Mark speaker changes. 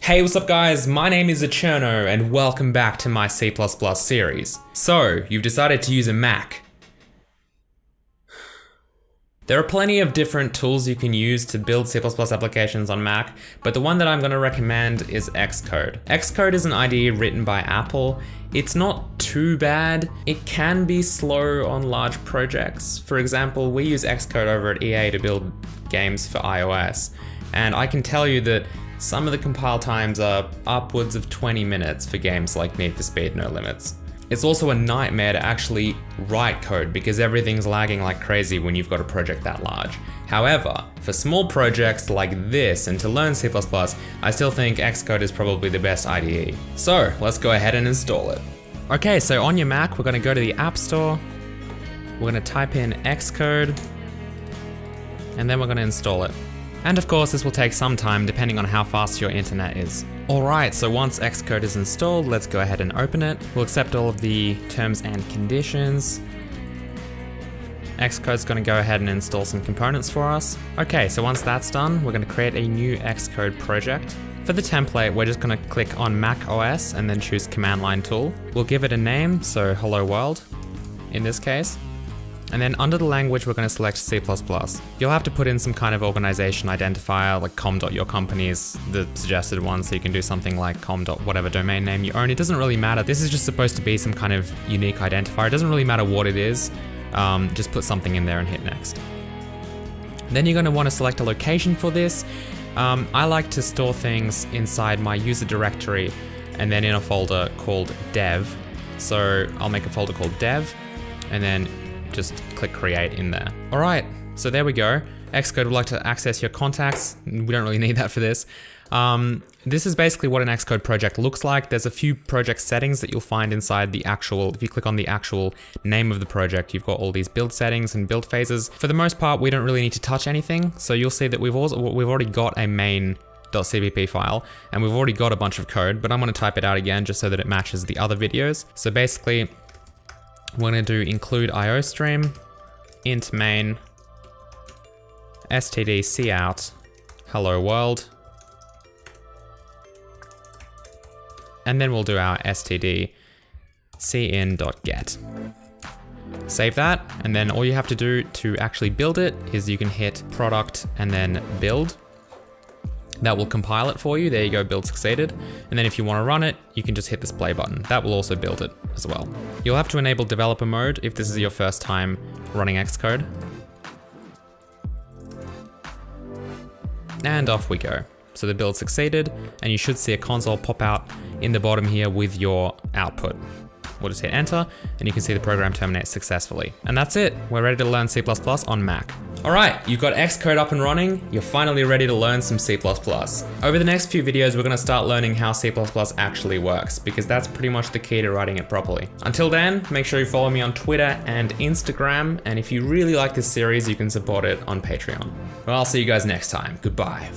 Speaker 1: Hey, what's up guys? My name is Eterno and welcome back to my C++ series. So, you've decided to use a Mac. There are plenty of different tools you can use to build C++ applications on Mac, but the one that I'm going to recommend is Xcode. Xcode is an IDE written by Apple. It's not too bad. It can be slow on large projects. For example, we use Xcode over at EA to build games for iOS, and I can tell you that some of the compile times are upwards of 20 minutes for games like Need for Speed No Limits. It's also a nightmare to actually write code because everything's lagging like crazy when you've got a project that large. However, for small projects like this and to learn C++, I still think Xcode is probably the best IDE. So let's go ahead and install it. Okay, so on your Mac, we're gonna go to the App Store. We're gonna type in Xcode, and then we're gonna install it. And of course, this will take some time depending on how fast your internet is. Alright, so once Xcode is installed, let's go ahead and open it. We'll accept all of the terms and conditions. Xcode's gonna go ahead and install some components for us. Okay, so once that's done, we're gonna create a new Xcode project. For the template, we're just gonna click on Mac OS and then choose Command Line Tool. We'll give it a name, so Hello World, in this case. And then under the language, we're going to select C++. You'll have to put in some kind of organization identifier, like com.yourcompany is the suggested one, so you can do something like com.whatever domain name you own. It doesn't really matter. This is just supposed to be some kind of unique identifier. It doesn't really matter what it is. Just put something in there and hit next. Then you're going to want to select a location for this. I like to store things inside my user directory and then in a folder called dev. So I'll make a folder called dev and then just click create in there. All right, so there we go. Xcode would like to access your contacts. We don't really need that for this. This is basically what an Xcode project looks like. There's a few project settings that you'll find inside the actual, if you click on the actual name of the project, you've got all these build settings and build phases. For the most part, we don't really need to touch anything. So you'll see that we've already got a main.cpp file and we've already got a bunch of code, but I'm gonna type it out again just so that it matches the other videos. So basically, we're going to do include iostream, int main, std cout, hello world, and then we'll do our std cin.get. Save that, and then all you have to do to actually build it is you can hit product and then build. That will compile it for you. There you go, build succeeded. And then if you want to run it, you can just hit this play button. That will also build it as well. You'll have to enable developer mode if this is your first time running Xcode. And off we go. So the build succeeded, and you should see a console pop out in the bottom here with your output. We'll just hit enter, and you can see the program terminate successfully. And that's it. We're ready to learn C++ on Mac. All right, you've got Xcode up and running. You're finally ready to learn some C++. Over the next few videos, we're gonna start learning how C++ actually works, because that's pretty much the key to writing it properly. Until then, make sure you follow me on Twitter and Instagram. And if you really like this series, you can support it on Patreon. Well, I'll see you guys next time. Goodbye.